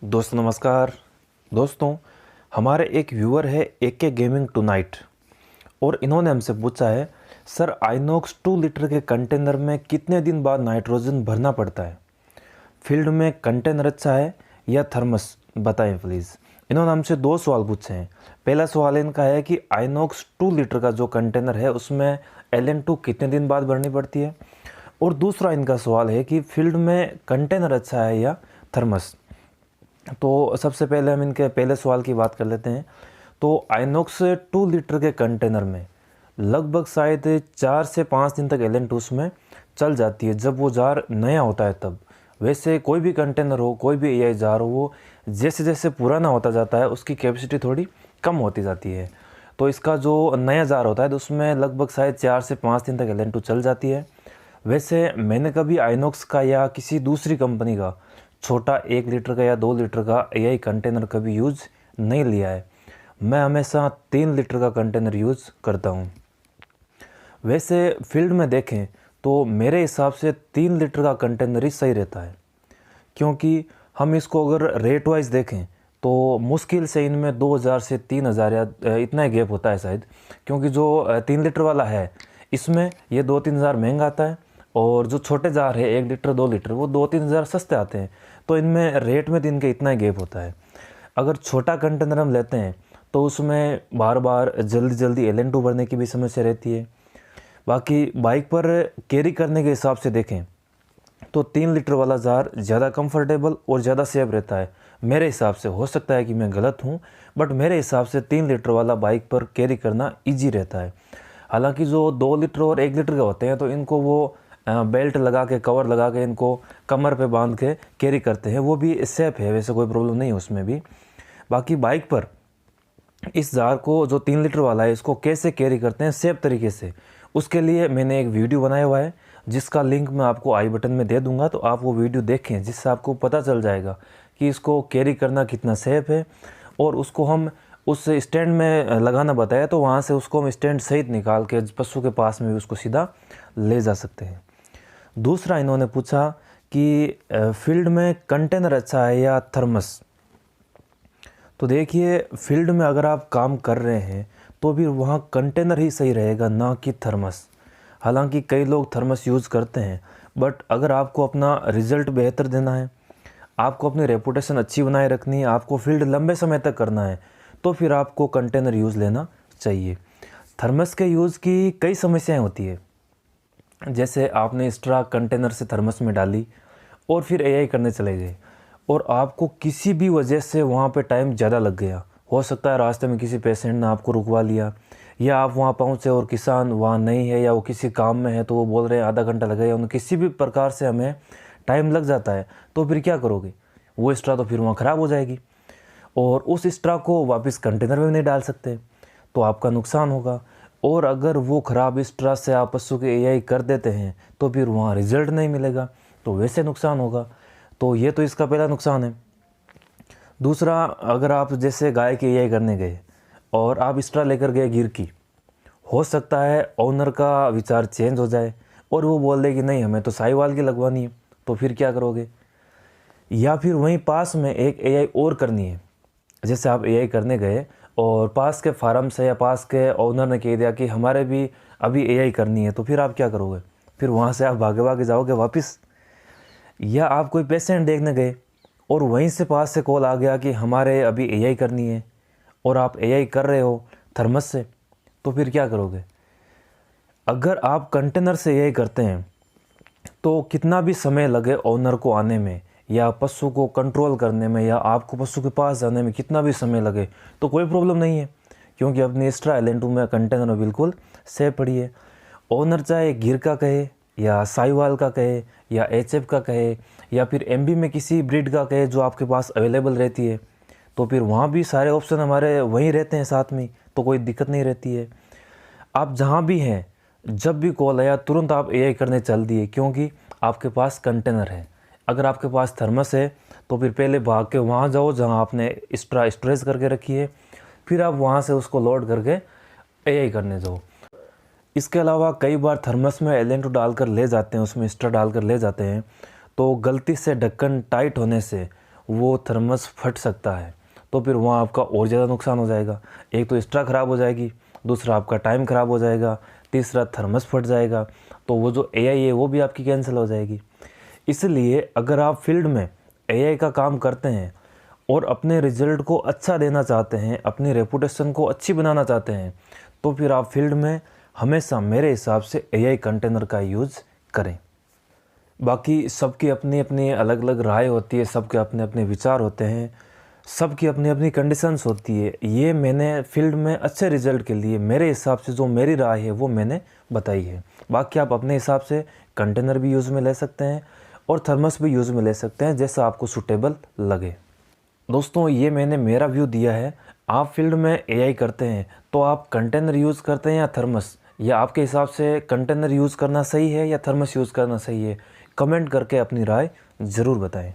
दोस्तों नमस्कार। दोस्तों, हमारे एक व्यूअर है AK गेमिंग टुनाइट, और इन्होंने हमसे पूछा है, सर आइनॉक्स 2 लीटर के कंटेनर में कितने दिन बाद नाइट्रोजन भरना पड़ता है? फील्ड में कंटेनर अच्छा है या थर्मस, बताएं प्लीज़। इन्होंने हमसे 2 सवाल पूछे हैं। पहला सवाल इनका है कि आइनॉक्स 2 लीटर का जो कंटेनर है उसमें LN2 कितने दिन बाद भरनी पड़ती है, और दूसरा इनका सवाल है कि फील्ड में कंटेनर अच्छा है या थर्मस। तो सबसे पहले हम इनके पहले सवाल की बात कर लेते हैं। तो आइनॉक्स 2 लीटर के कंटेनर में लगभग शायद 4 से 5 दिन तक LN2 उसमें चल जाती है, जब वो जार नया होता है तब। वैसे कोई भी कंटेनर हो, कोई भी AI जार हो, वो जैसे जैसे पुराना होता जाता है उसकी कैपेसिटी थोड़ी कम होती जाती है। तो इसका जो नया जार होता है तो उसमें लगभग शायद 4 से 5 दिन तक LN2 चल जाती है। वैसे मैंने कभी आइनॉक्स का या किसी दूसरी कंपनी का छोटा 1 लीटर का या 2 लीटर का AI कंटेनर कभी यूज़ नहीं लिया है। मैं हमेशा 3 लीटर का कंटेनर यूज़ करता हूँ। वैसे फील्ड में देखें तो मेरे हिसाब से 3 लीटर का कंटेनर ही सही रहता है, क्योंकि हम इसको अगर रेट वाइज देखें तो मुश्किल से इनमें 2000 से 3000 या इतना ही गैप होता है शायद, क्योंकि जो 3 लीटर वाला है इसमें ये 2-3 हज़ार महंगा आता है, और जो छोटे जार है 1 लीटर 2 लीटर वो 2-3 हज़ार सस्ते आते हैं। तो इनमें रेट में दिन के इतना ही गैप होता है। अगर छोटा कंटेनर हम लेते हैं तो उसमें बार बार जल्दी जल्दी LN2 भरने की भी समस्या रहती है। बाकी बाइक पर कैरी करने के हिसाब से देखें तो 3 लीटर वाला जार ज़्यादा कंफर्टेबल और ज़्यादा सेफ रहता है मेरे हिसाब से। हो सकता है कि मैं गलत हूँ, बट मेरे हिसाब से 3 लीटर वाला बाइक पर कैरी करना ईजी रहता है। हालांकि जो 2 लीटर और 1 लीटर के होते हैं तो इनको वो बेल्ट लगा के, कवर लगा के, इनको कमर पे बांध के कैरी करते हैं, वो भी सेफ है, वैसे कोई प्रॉब्लम नहीं है उसमें भी। बाकी बाइक पर इस जार को जो 3 लीटर वाला है इसको कैसे कैरी करते हैं सेफ तरीके से, उसके लिए मैंने एक वीडियो बनाया हुआ है जिसका लिंक मैं आपको आई बटन में दे दूंगा। तो आप वो वीडियो देखें, जिससे आपको पता चल जाएगा कि इसको कैरी करना कितना सेफ है। और उसको हम उस स्टैंड में लगाना बताया तो वहाँ से उसको हम स्टैंड सहित निकाल के पशु के पास में भी उसको सीधा ले जा सकते हैं। दूसरा इन्होंने पूछा कि फील्ड में कंटेनर अच्छा है या थर्मस। तो देखिए, फील्ड में अगर आप काम कर रहे हैं तो भी वहाँ कंटेनर ही सही रहेगा, ना कि थर्मस। हालांकि कई लोग थर्मस यूज़ करते हैं, बट अगर आपको अपना रिज़ल्ट बेहतर देना है, आपको अपनी रेपुटेशन अच्छी बनाए रखनी है, आपको फील्ड लंबे समय तक करना है, तो फिर आपको कंटेनर यूज़ लेना चाहिए। थर्मस के यूज़ की कई समस्याएं होती है, जैसे आपने एक्स्ट्रा कंटेनर से थर्मस में डाली और फिर AI करने चले गए, और आपको किसी भी वजह से वहाँ पे टाइम ज़्यादा लग गया। हो सकता है रास्ते में किसी पेशेंट ने आपको रुकवा लिया, या आप वहाँ पहुँचे और किसान वहाँ नहीं है, या वो किसी काम में है तो वो बोल रहे हैं आधा घंटा लगेगा, उन्हें किसी भी प्रकार से हमें टाइम लग जाता है, तो फिर क्या करोगे? वो एक्स्ट्रा तो फिर वहाँ ख़राब हो जाएगी, और उस एक्स्ट्रा को वापस कंटेनर में नहीं डाल सकते, तो आपका नुकसान होगा। और अगर वो ख़राब एक्स्ट्रा से आप पशु के AI कर देते हैं तो फिर वहाँ रिज़ल्ट नहीं मिलेगा, तो वैसे नुकसान होगा। तो ये तो इसका पहला नुकसान है। दूसरा, अगर आप जैसे गाय की AI करने गए और आप एक्स्ट्रा लेकर गए गिर की, हो सकता है ओनर का विचार चेंज हो जाए और वो बोल दे कि नहीं, हमें तो साहिवाल की लगवानी है, तो फिर क्या करोगे? या फिर वहीं पास में एक AI और करनी है, जैसे आप AI करने गए और पास के फार्म से या पास के ओनर ने कह दिया कि हमारे भी अभी AI करनी है, तो फिर आप क्या करोगे? फिर वहाँ से आप भागे भागे जाओगे वापस। या आप कोई पेशेंट देखने गए और वहीं से पास से कॉल आ गया कि हमारे अभी AI करनी है, और आप AI कर रहे हो थर्मस से, तो फिर क्या करोगे? अगर आप कंटेनर से AI करते हैं तो कितना भी समय लगे ओनर को आने में, या पशु को कंट्रोल करने में, या आपको पशु के पास जाने में कितना भी समय लगे, तो कोई प्रॉब्लम नहीं है, क्योंकि अपनी एक्स्ट्रा LN2 में कंटेनर में बिल्कुल सेफ पड़ी है। ओनर चाहे गिर का कहे, या साहिवाल का कहे, या HF का कहे, या फिर MB में किसी ब्रीड का कहे जो आपके पास अवेलेबल रहती है, तो फिर वहाँ भी सारे ऑप्शन हमारे वहीं रहते हैं साथ में, तो कोई दिक्कत नहीं रहती है। आप जहाँ भी हैं, जब भी कॉल आया तुरंत आप AI करने चल दिए, क्योंकि आपके पास कंटेनर है। अगर आपके पास थर्मस है तो फिर पहले भाग के वहाँ जाओ जहाँ आपने एक्स्ट्रा स्टोरेज करके रखी है, फिर आप वहाँ से उसको लोड करके AI करने जाओ। इसके अलावा कई बार थर्मस में LN2 डालकर ले जाते हैं, उसमें एक्स्ट्रा डालकर ले जाते हैं, तो गलती से ढक्कन टाइट होने से वो थर्मस फट सकता है, तो फिर वहाँ आपका और ज़्यादा नुकसान हो जाएगा। एक तो एक्स्ट्रा ख़राब हो जाएगी, दूसरा आपका टाइम ख़राब हो जाएगा, तीसरा थर्मस फट जाएगा, तो वो जो एआई है वो भी आपकी कैंसिल हो जाएगी। इसलिए अगर आप फील्ड में एआई का काम करते हैं और अपने रिजल्ट को अच्छा देना चाहते हैं, अपनी रेपुटेशन को अच्छी बनाना चाहते हैं, तो फिर आप फील्ड में हमेशा मेरे हिसाब से एआई कंटेनर का यूज़ करें। बाकी सबकी अपनी अपनी अलग अलग राय होती है, सबके अपने अपने विचार होते हैं, सबकी अपनी अपनी कंडीशंस होती है। ये मैंने फील्ड में अच्छे रिजल्ट के लिए मेरे हिसाब से जो मेरी राय है वो मैंने बताई है। बाकी आप अपने हिसाब से कंटेनर भी यूज़ में ले सकते हैं और थर्मस भी यूज़ में ले सकते हैं, जैसा आपको सूटेबल लगे। दोस्तों, ये मैंने मेरा व्यू दिया है। आप फील्ड में एआई करते हैं तो आप कंटेनर यूज़ करते हैं या थर्मस, या आपके हिसाब से कंटेनर यूज़ करना सही है या थर्मस यूज़ करना सही है? कमेंट करके अपनी राय ज़रूर बताएं।